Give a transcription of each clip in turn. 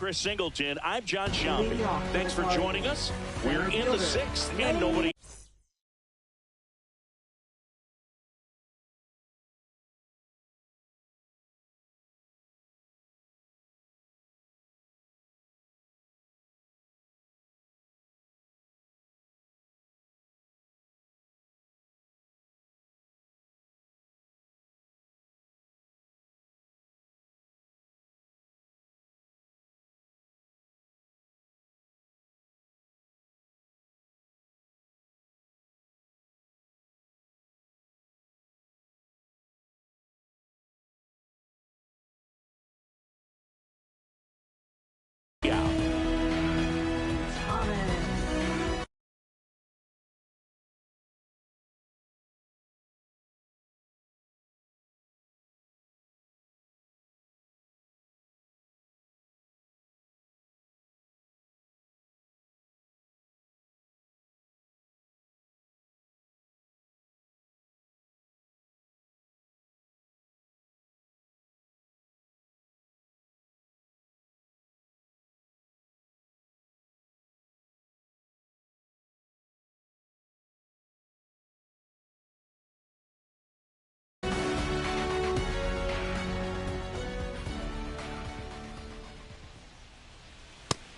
Chris Singleton. I'm John Sciambi. Thanks for joining us. We're in the sixth, and nobody.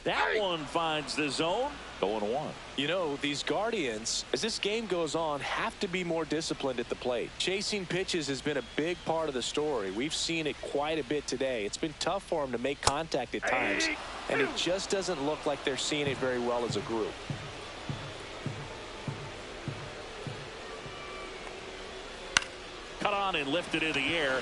That one finds the zone. 0-1. You know, these Guardians, as this game goes on, have to be more disciplined at the plate. Chasing pitches has been a big part of the story. We've seen it quite a bit today. It's been tough for them to make contact at times, and it just doesn't look like they're seeing it very well as a group. Cut on and lifted in the air.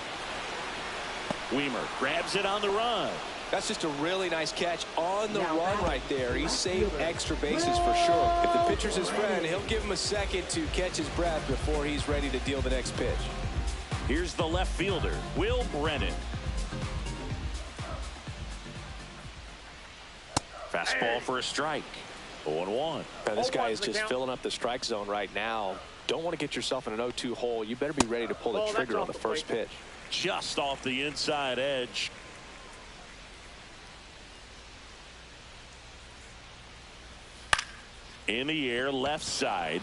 Weimer grabs it on the run. That's just a really nice catch on the run right there. He saved extra bases for sure. If the pitcher's his friend, he'll give him a second to catch his breath before he's ready to deal the next pitch. Here's the left fielder, Will Brennan. Fastball for a strike. 0-1. Now, this guy is just filling up the strike zone right now. Don't want to get yourself in an 0-2 hole. You better be ready to pull the trigger on the first pitch. Just off the inside edge. In the air, left side.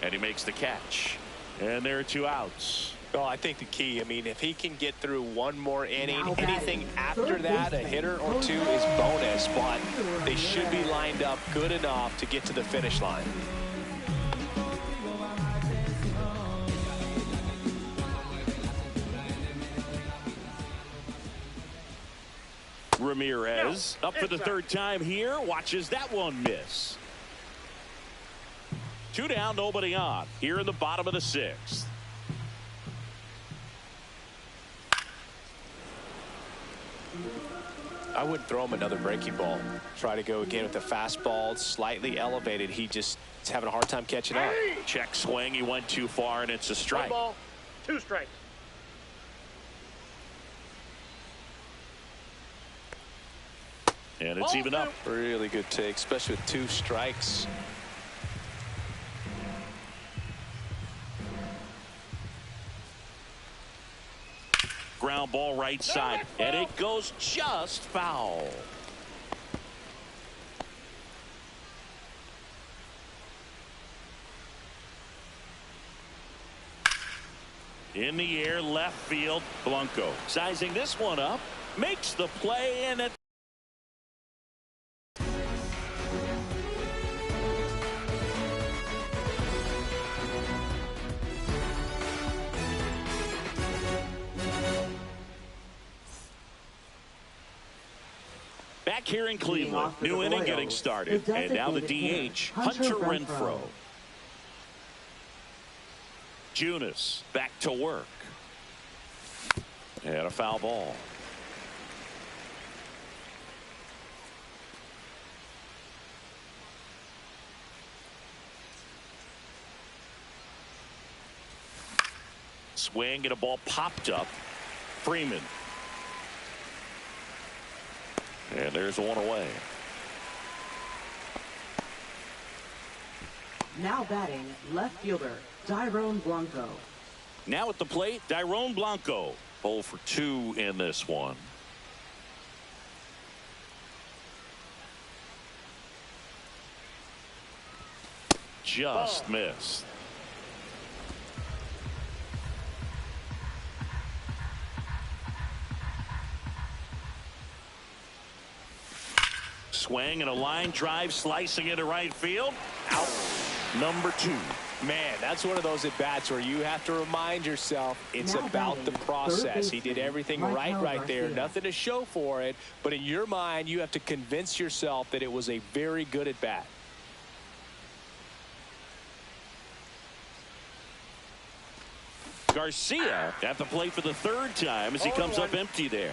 And he makes the catch. And there are 2 outs. Well, I think the key, I mean, if he can get through one more inning, anything after that, a hitter or 2 is bonus, but they should be lined up good enough to get to the finish line. Ramirez up for the 3rd time here, watches that one miss. 2 down, nobody on here in the bottom of the 6th. I wouldn't throw him another breaking ball. Try to go again with the fastball, slightly elevated. He just is having a hard time catching up. Check swing, he went too far, and it's a strike. 1 ball, 2 strikes. And it's even up. Really good take, especially with 2 strikes. Ground ball right side, and it goes just foul. In the air, left field, Blanco sizing this one up, makes the play, and it. Back here in Cleveland, new inning getting started, and now the DH, Hunter Renfroe. Junis back to work. And a foul ball. Swing and a ball popped up. Freeman. And there's one away. Now batting, left fielder, Tyrone Blanco. Now at the plate, Tyrone Blanco. 0 for 2 in this one. just missed. Swing and a line drive slicing into right field. Out. Number 2. Man, that's one of those at-bats where you have to remind yourself it's about the process. He did everything right there. Nothing to show for it. But in your mind, you have to convince yourself that it was a very good at-bat. Garcia at the plate for the 3rd time as he comes up empty there.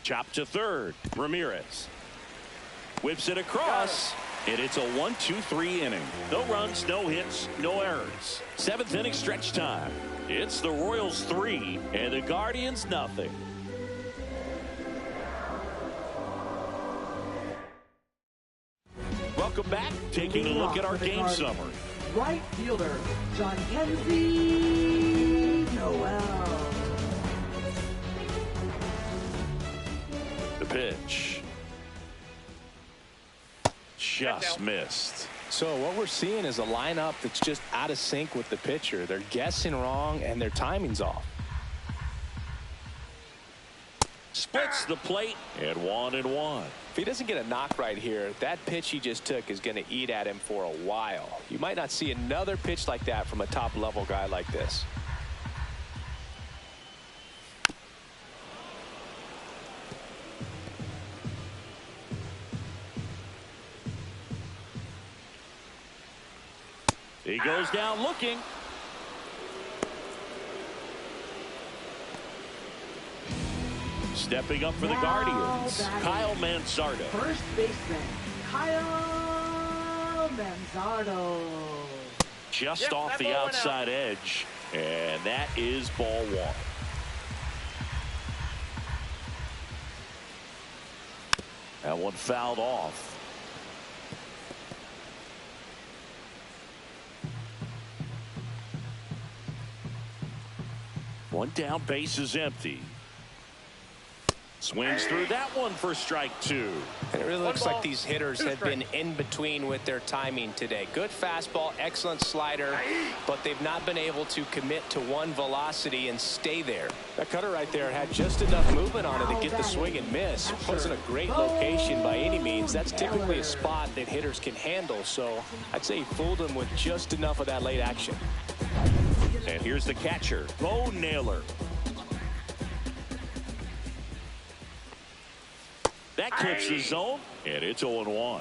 Chop to 3rd. Ramirez whips it across, and it's a 1-2-3 inning. No runs, no hits, no errors. 7th inning stretch time. It's the Royals 3 and the Guardians nothing. Welcome back. Taking a look at our game summary. Right fielder John Kenzie Noel. The pitch. Just missed. So what we're seeing is a lineup that's just out of sync with the pitcher. They're guessing wrong and their timing's off. Splits the plate at 1-1. If he doesn't get a knock right here, that pitch he just took is going to eat at him for a while. You might not see another pitch like that from a top level guy like this. He goes down looking. Stepping up for the Guardians, Kyle Manzardo. First baseman, Kyle Manzardo. Just off the outside edge, and that is ball 1. That one fouled off. One down, base is empty. Swings through that one for strike 2. And it really looks like these hitters have been in between with their timing today. Good fastball, excellent slider, but they've not been able to commit to one velocity and stay there. That cutter right there had just enough movement on it to get the swing and miss. Wasn't a great location by any means. That's typically a spot that hitters can handle, so I'd say he fooled him with just enough of that late action. And here's the catcher, Bo Naylor. That clips the zone, and it's 0-1.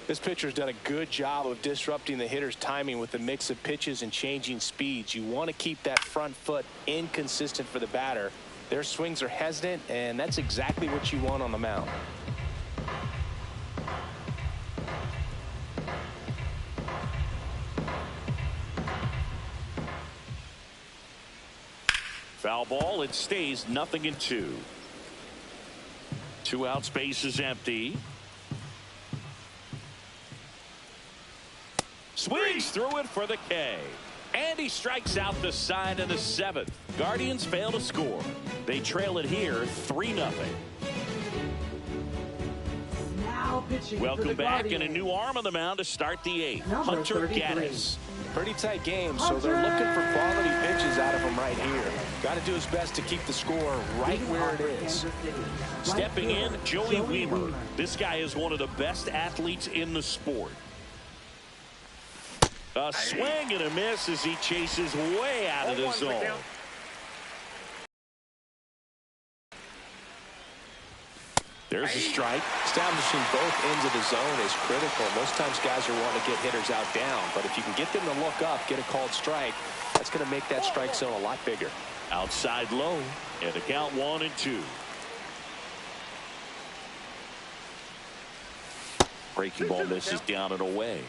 This pitcher's done a good job of disrupting the hitter's timing with the mix of pitches and changing speeds. You want to keep that front foot inconsistent for the batter. Their swings are hesitant, and that's exactly what you want on the mound. Foul ball, it stays 0-2. 2 outs, base is empty. Swings through it for the K. And he strikes out the side of the 7th. Guardians fail to score. They trail it here 3-0. Now pitching for Welcome the back, Guardians. and a new arm on the mound to start the 8th. Number Hunter 33. Gaddis. Pretty tight game, so they're looking for quality pitches out of him right here. Got to do his best to keep the score right where it is. Stepping in, Joey Weimer. This guy is one of the best athletes in the sport. A swing and a miss as he chases way out of the zone. There's a strike. Establishing both ends of the zone is critical. Most times guys are wanting to get hitters out down, but if you can get them to look up, get a called strike, that's going to make that strike zone a lot bigger. Outside low, and the count 1-2. Breaking ball misses down and away.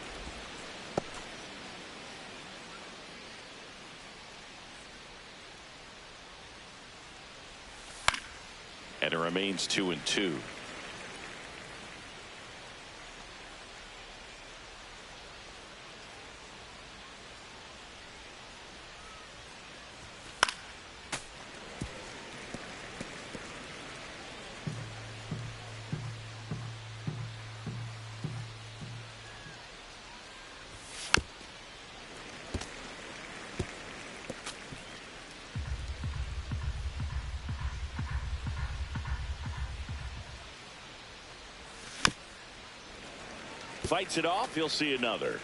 And it remains 2-2. Fights it off. He'll see another.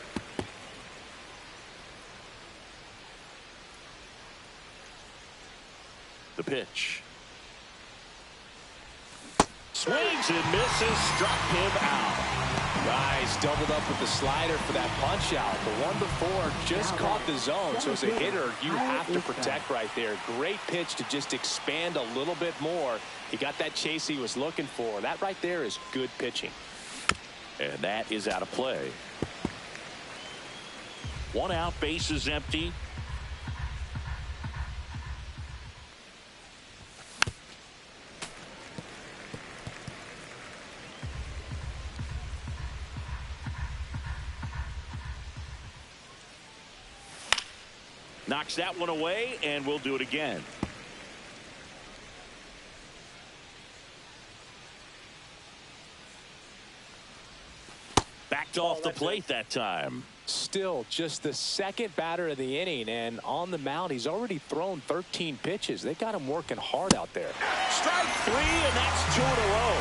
The pitch. Swings and misses. Struck him out. Guys doubled up with the slider for that punch out. The one before just caught the zone. So as a hitter, you have to protect right there. Great pitch to just expand a little bit more. He got that chase he was looking for. That right there is good pitching. And that is out of play. 1 out, base is empty. Knocks that one away, and we'll do it again. Backed off the plate that time. Still just the second batter of the inning, and on the mound he's already thrown 13 pitches. They got him working hard out there. Strike 3, and that's 2 in a row.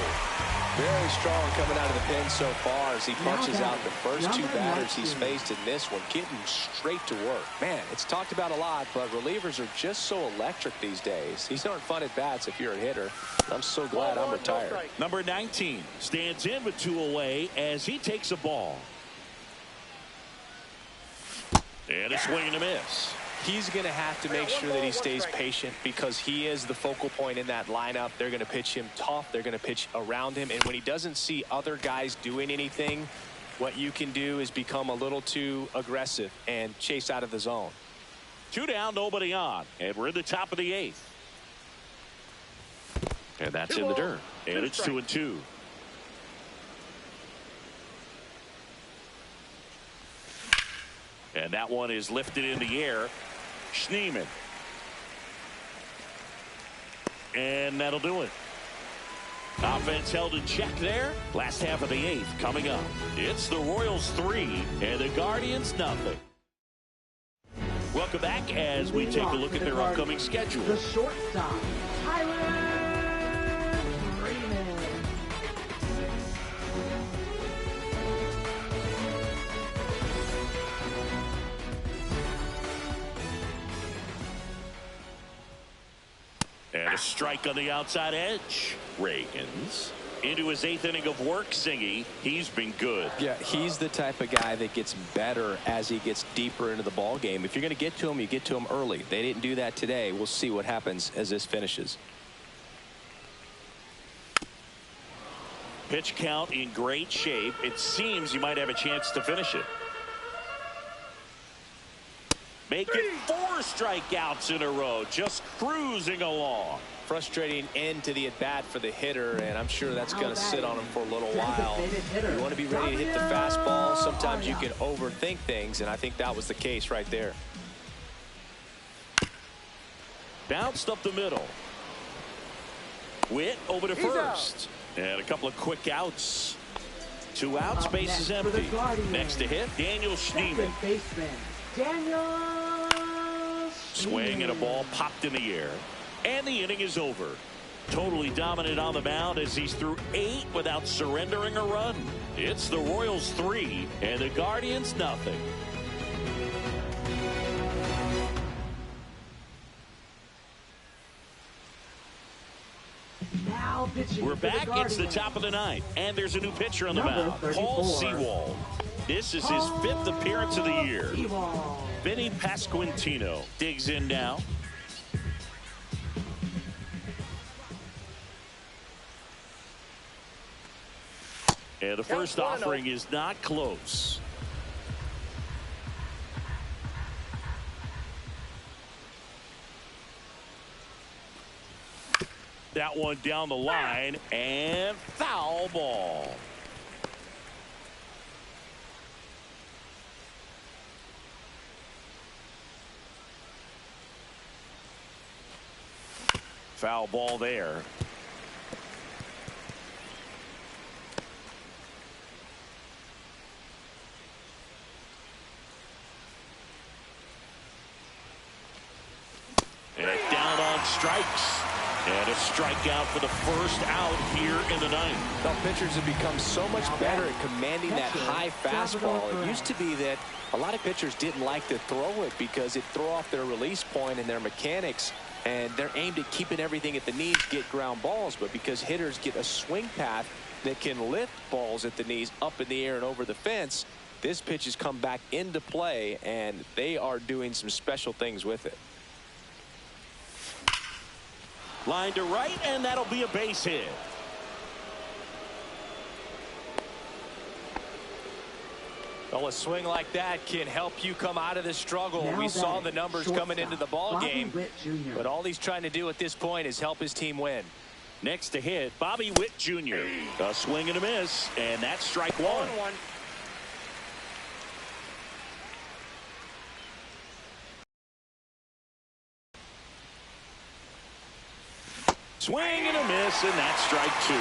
Very strong coming out of the pen so far as he punches out the first 2 batters he's faced in this one, getting straight to work. Man, it's talked about a lot, but relievers are just so electric these days. These aren't fun at bats if you're a hitter. I'm so glad I'm retired. Number 19 stands in with 2 away as he takes a ball. And a swing and a miss. He's going to have to make sure that he stays patient because he is the focal point in that lineup. They're going to pitch him tough. They're going to pitch around him. And when he doesn't see other guys doing anything, what you can do is become a little too aggressive and chase out of the zone. 2 down, nobody on. And we're in the top of the 8th. And that's in the dirt. And it's 2-2. And that one is lifted in the air. Schneemann. And that'll do it. Offense held in check there. Last half of the 8th coming up. It's the Royals 3 and the Guardians nothing. Welcome back as we take a look at their upcoming schedule. The shortstop, Tyler Freeman. And a strike on the outside edge. Reagans into his 8th inning of work. Singy, he's been good. Yeah, he's the type of guy that gets better as he gets deeper into the ball game. If you're going to get to him, you get to him early. They didn't do that today. We'll see what happens as this finishes. Pitch count in great shape. It seems you might have a chance to finish it. Make it 4 strikeouts in a row, just cruising along. Frustrating end to the at-bat for the hitter, and I'm sure that's going to sit on him for a little while. You want to be ready to hit the fastball. Sometimes you can overthink things, and I think that was the case right there. Bounced up the middle. Witt over to first. And a couple of quick outs. 2 outs, base is empty. Next to hit, Daniel Schneemann. Swing and a ball popped in the air. And the inning is over. Totally dominant on the mound as he's through 8 without surrendering a run. It's the Royals 3 and the Guardians nothing. We're back. It's the top of the 9th. And there's a new pitcher on the mound. Paul Sewald. This is his 5th appearance of the year. Vinny Pasquantino digs in now. And the first offering is not close. That one down the line and foul ball. Foul ball there. And down on strikes. And a strikeout for the first out here in the ninth. Now, pitchers have become so much better at commanding that high fastball. It used to be that a lot of pitchers didn't like to throw it because it threw off their release point and their mechanics, and they're aimed at keeping everything at the knees, get ground balls. But because hitters get a swing path that can lift balls at the knees up in the air and over the fence, this pitch has come back into play, and they are doing some special things with it. Line to right, and that'll be a base hit. Well, a swing like that can help you come out of the struggle. Now we saw the numbers coming into the ball game, but all he's trying to do at this point is help his team win. Next to hit, Bobby Witt Jr. A swing and a miss, and that's strike one. Swing and a miss, and that's strike two.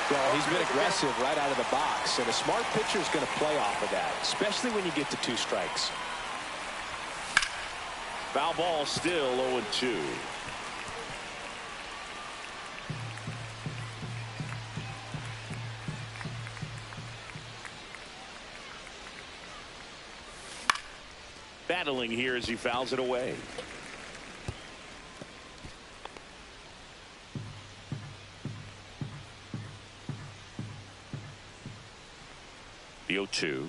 Well, he's been aggressive right out of the box, and a smart pitcher is going to play off of that, especially when you get to 2 strikes. Foul ball, still 0-2. Battling here as he fouls it away. The 0-2.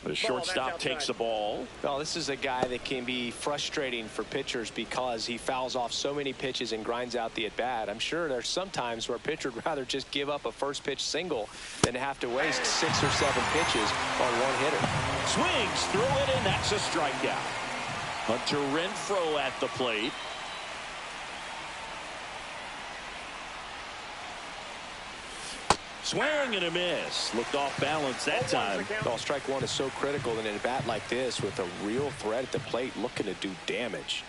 The shortstop takes the ball. Well, this is a guy that can be frustrating for pitchers because he fouls off so many pitches and grinds out the at-bat. I'm sure there's some times where a pitcher would rather just give up a first pitch single than to have to waste 6 or 7 pitches on one hitter. Swings through it, and that's a strikeout. Hunter Renfroe at the plate. Swing and a miss. Looked off balance that time. Well, strike one is so critical in a bat like this with a real threat at the plate looking to do damage.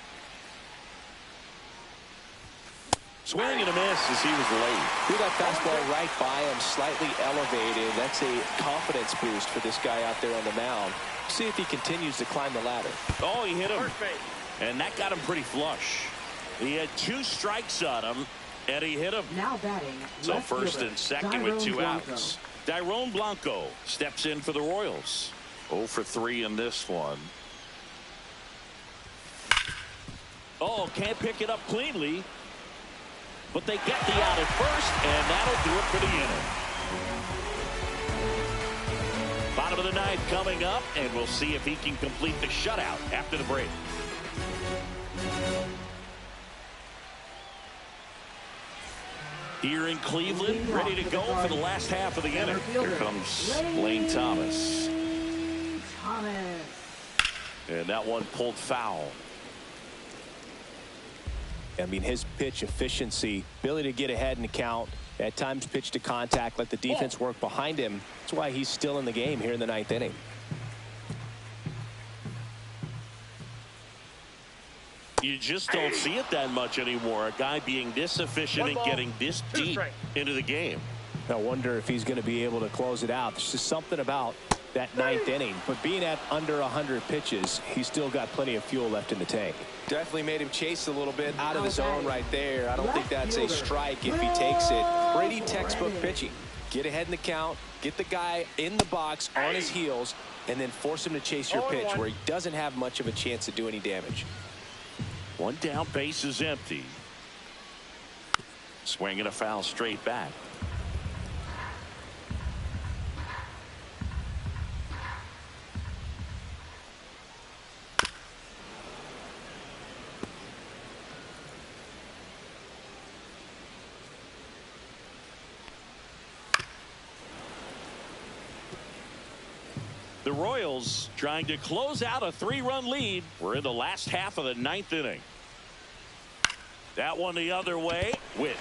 Swing and a miss as he was late. Threw that fastball right by him, slightly elevated. That's a confidence boost for this guy out there on the mound. See if he continues to climb the ladder. Oh, he hit him. And that got him pretty flush. He had 2 strikes on him, and he hit him. Now batting. So first and second with 2 outs. Dairon Blanco steps in for the Royals. 0 for 3 in this one. Oh, can't pick it up cleanly. But they get the out at first, and that'll do it for the inning. Bottom of the ninth coming up, and we'll see if he can complete the shutout after the break. Here in Cleveland, ready to go for the last half of the inning. Here comes Lane Thomas. And that one pulled foul. I mean, his pitch efficiency, ability to get ahead in the count, at times pitch to contact, let the defense work behind him. That's why he's still in the game here in the 9th inning. You just don't see it that much anymore. A guy being this efficient and getting this deep into the game. I wonder if he's going to be able to close it out. There's just something about that 9th inning. But being at under 100 pitches, he's still got plenty of fuel left in the tank. Definitely made him chase a little bit out of the zone right there. I don't think that's a strike if he takes it. Pretty textbook pitching. Get ahead in the count, get the guy in the box on his heels, and then force him to chase your pitch where he doesn't have much of a chance to do any damage. One down, base is empty. Swinging a foul straight back. The Royals trying to close out a 3-run lead. We're in the last half of the 9th inning. That one the other way. Witt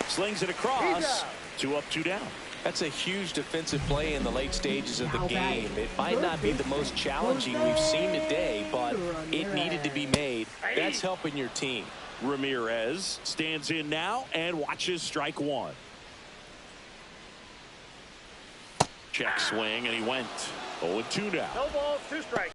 slings it across. 2 up, 2 down. That's a huge defensive play in the late stages of the game. It might not be the most challenging we've seen today, but it needed to be made. That's helping your team. Ramirez stands in now and watches strike one. Check swing, and he went 0-2 now. No balls, 2 strikes.